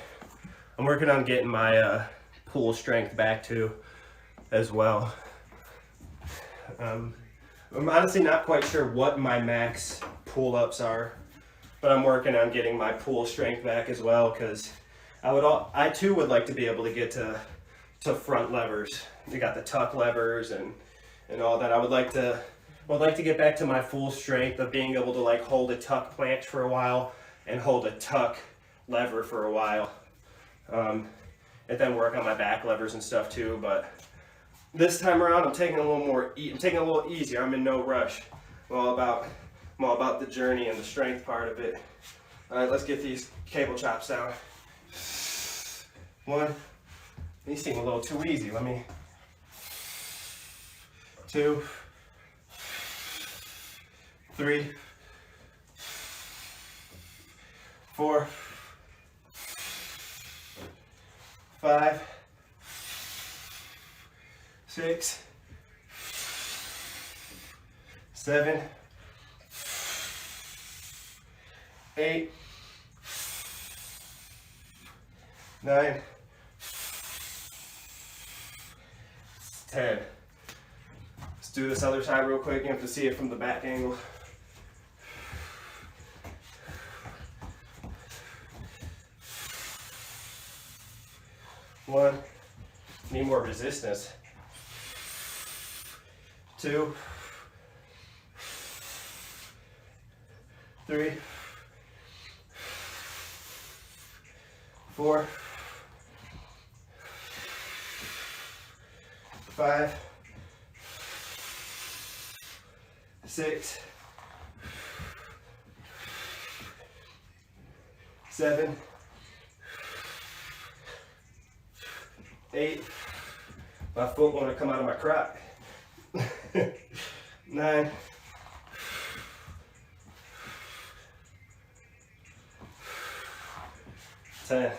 pull strength back too, as well. I'm honestly not quite sure what my max pull-ups are, but I'm working on getting my pull strength back as well, because I too would like to be able to get to front levers. We got the tuck levers and all that. I would like to get back to my full strength of being able to like hold a tuck planche for a while and hold a tuck lever for a while, and then work on my back levers and stuff too. But this time around, I'm taking a little easier. I'm in no rush. I'm all about the journey and the strength part of it. All right, let's get these cable chops down. 1. These seem a little too easy. 2, 3, 4, 5, 6, 7, 8, 9, 10. Let's do this other side real quick. You have to see it from the back angle. One, need more resistance. 2, 3, 4, 5, 6, 7, 8. My foot want to come out of my crock. 9, 10.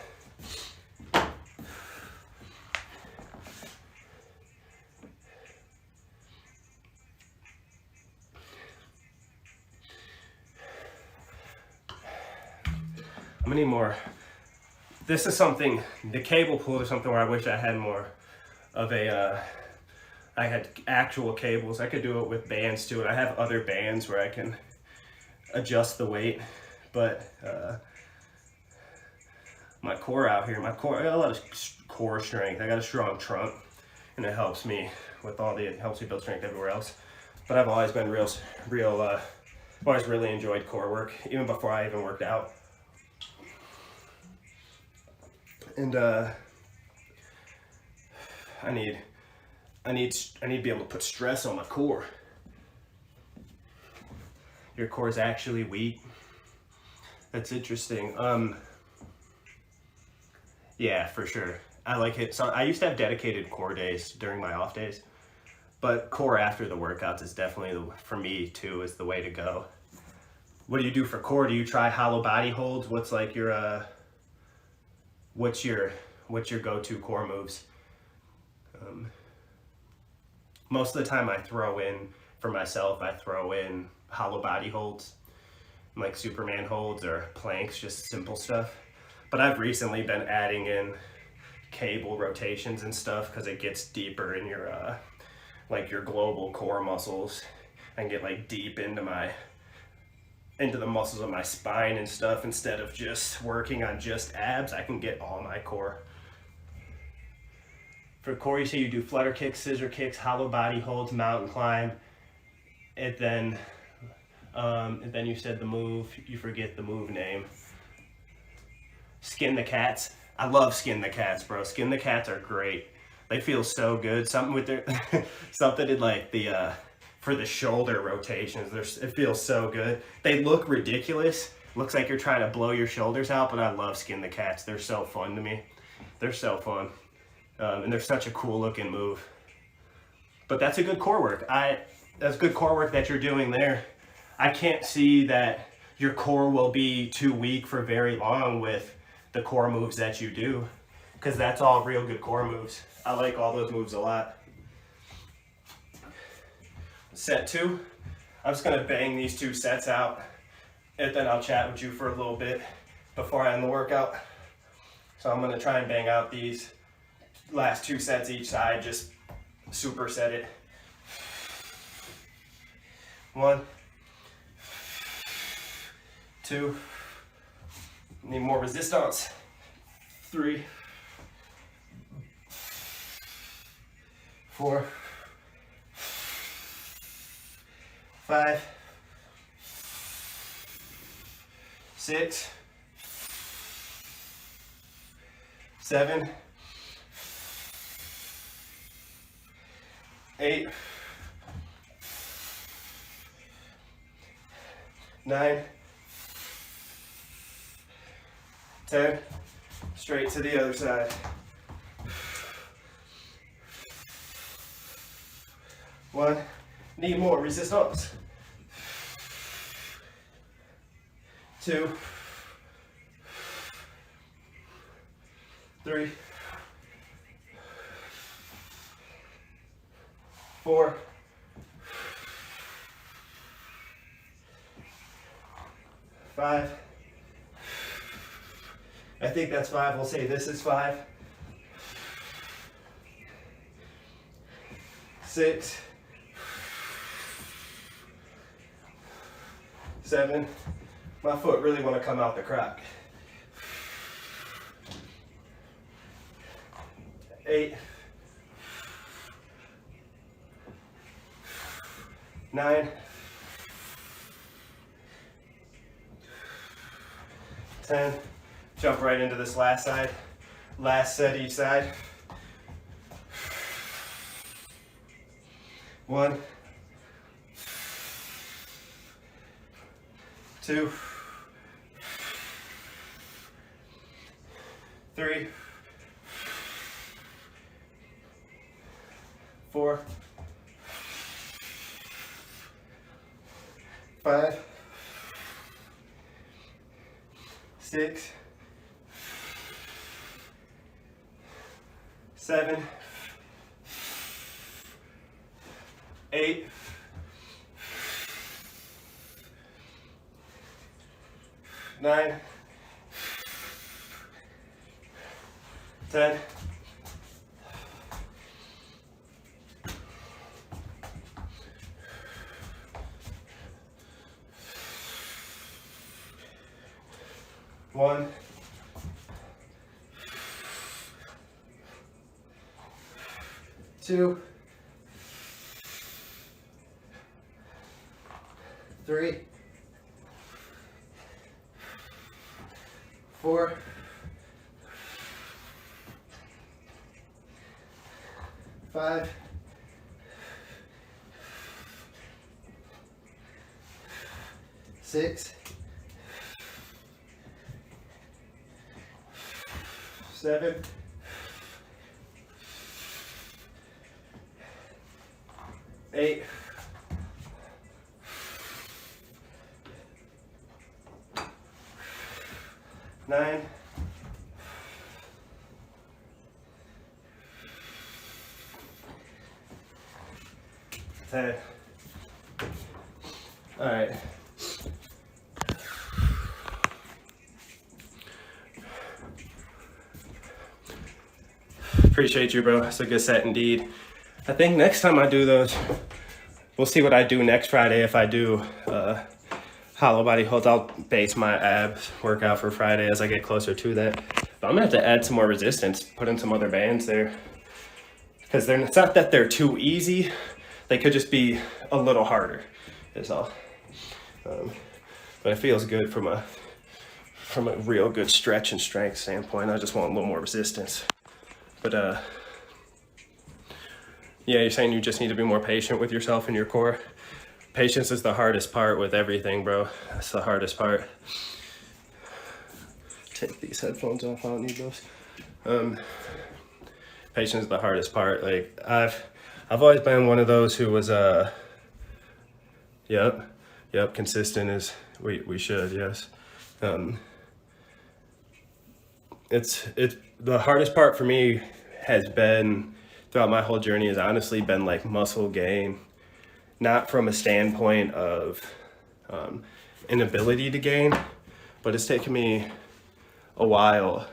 I'm gonna need more. This is something, the cable pull is something where I wish I had more of a, I had actual cables. I could do it with bands too, and I have other bands where I can adjust the weight, but my core out here, I got a lot of core strength. I got a strong trunk, and it helps me with it helps me build strength everywhere else. But I've always been I've always really enjoyed core work, even before I even worked out. And I need to be able to put stress on my core. Your core is actually weak. That's interesting. Yeah, for sure. I like it. So I used to have dedicated core days during my off days, but core after the workouts is definitely, for me too, is the way to go. What do you do for core? Do you try hollow body holds? What's like your what's your go-to core moves? Most of the time I throw in hollow body holds, like Superman holds or planks, just simple stuff. But I've recently been adding in cable rotations and stuff because it gets deeper in your like your global core muscles. I can get like deep into the muscles of my spine and stuff. Instead of just working on just abs, I can get all my core. For core, you say you do flutter kicks, scissor kicks, hollow body holds, mountain climb, and then you said the move. You forget the move name. Skin the cats. I love skin the cats, bro. Skin the cats are great. They feel so good. Something with their something in like the for the shoulder rotations. It feels so good. They look ridiculous. Looks like you're trying to blow your shoulders out, but I love skin the cats. They're so fun to me. They're so fun. And they're such a cool looking move. But that's a good core work. That's good core work that you're doing there. I can't see that your core will be too weak for very long with the core moves that you do, because that's all real good core moves. I like all those moves a lot. Set 2. I'm just gonna bang these 2 sets out, and then I'll chat with you for a little bit before I end the workout. So I'm gonna try and bang out these last 2 sets each side, just superset it. 1, 2, need more resistance. 3, 4, 5, 6, 7, 8, 9, 10, straight to the other side. 1, need more resistance. 2, 3, 4, 5. I think that's 5. We'll say this is 5. 6, 7. My foot really want to come out the crack. 8, 9, 10. Jump right into this last side. Last set each side. 1, 2, 3, 4, 5, 6, 7, 8, 9, 10. One, 2, 3, 4, 5, 6, 7, 8, 9, 10. All right. Appreciate you, bro. It's a good set indeed. I think next time I do those, we'll see what I do next Friday. If I do hollow body holds, I'll base my abs workout for Friday as I get closer to that. But I'm gonna have to add some more resistance, put in some other bands there. Because it's not that they're too easy, they could just be a little harder, is all. But it feels good from a real good stretch and strength standpoint. I just want a little more resistance. But yeah, you're saying you just need to be more patient with yourself and your core. Patience is the hardest part with everything, bro. That's the hardest part. Take these headphones off, I don't need those. Patience is the hardest part. Like I've always been one of those who was yep, consistent is we should, yes. It's the hardest part for me has been throughout my whole journey has honestly been like muscle gain, not from a standpoint of inability to gain, but it's taken me a while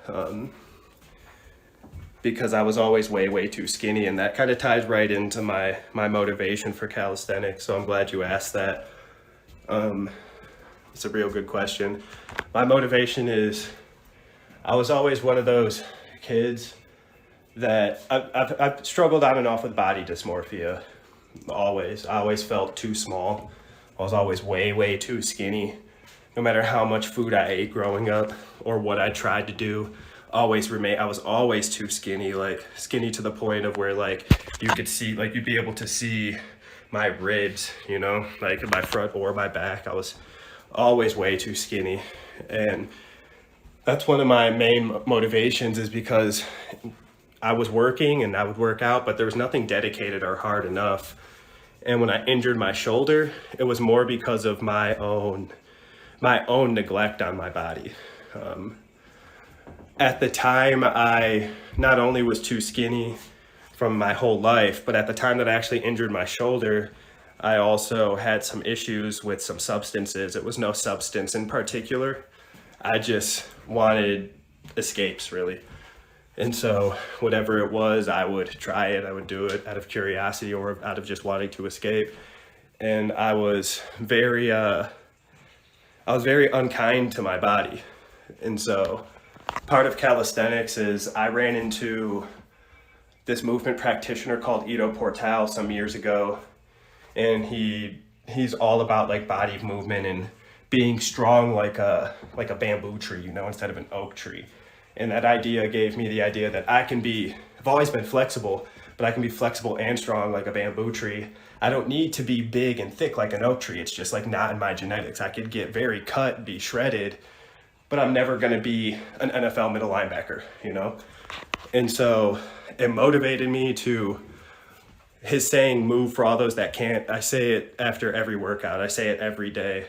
because I was always way too skinny, and that kind of ties right into my motivation for calisthenics. So I'm glad you asked that. It's a real good question. My motivation is I was always one of those kids that I've struggled on and off with body dysmorphia. Always. I always felt too small. I was always way too skinny. No matter how much food I ate growing up or what I tried to do, I was always too skinny, like skinny to the point of where like you could see, like you'd be able to see my ribs, you know, like my front or my back. I was always way too skinny. And that's one of my main motivations, is because I was working and I would work out, but there was nothing dedicated or hard enough. And when I injured my shoulder, it was more because of my own neglect on my body. At the time, I not only was too skinny from my whole life, but at the time that I actually injured my shoulder, I also had some issues with some substances. It was no substance in particular. I just wanted escapes, really. And so whatever it was, I would try it. I would do it out of curiosity or out of just wanting to escape. And I was very unkind to my body. And so part of calisthenics is I ran into this movement practitioner called Ido Portal some years ago. And he's all about like body movement and being strong like a bamboo tree, you know, instead of an oak tree. And that idea gave me the idea that I've always been flexible, but I can be flexible and strong like a bamboo tree. I don't need to be big and thick like an oak tree. It's just like not in my genetics. I could get very cut, be shredded, but I'm never going to be an NFL middle linebacker, you know? And so it motivated me to his saying, move for all those that can't. I say it after every workout. I say it every day.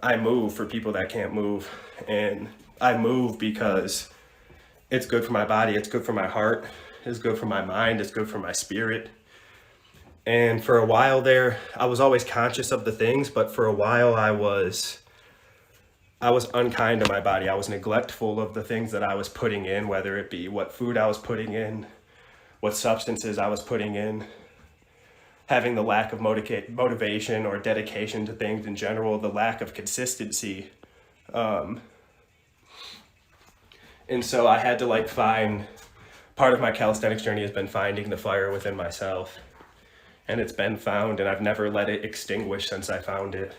I move for people that can't move. And I move because it's good for my body. It's good for my heart. It's good for my mind. It's good for my spirit. And for a while there, I was always conscious of the things, but for a while I was unkind to my body. I was neglectful of the things that I was putting in, whether it be what food I was putting in, what substances I was putting in, having the lack of motivation or dedication to things in general, the lack of consistency. And so I had to find, part of my calisthenics journey has been finding the fire within myself. And it's been found, and I've never let it extinguish since I found it.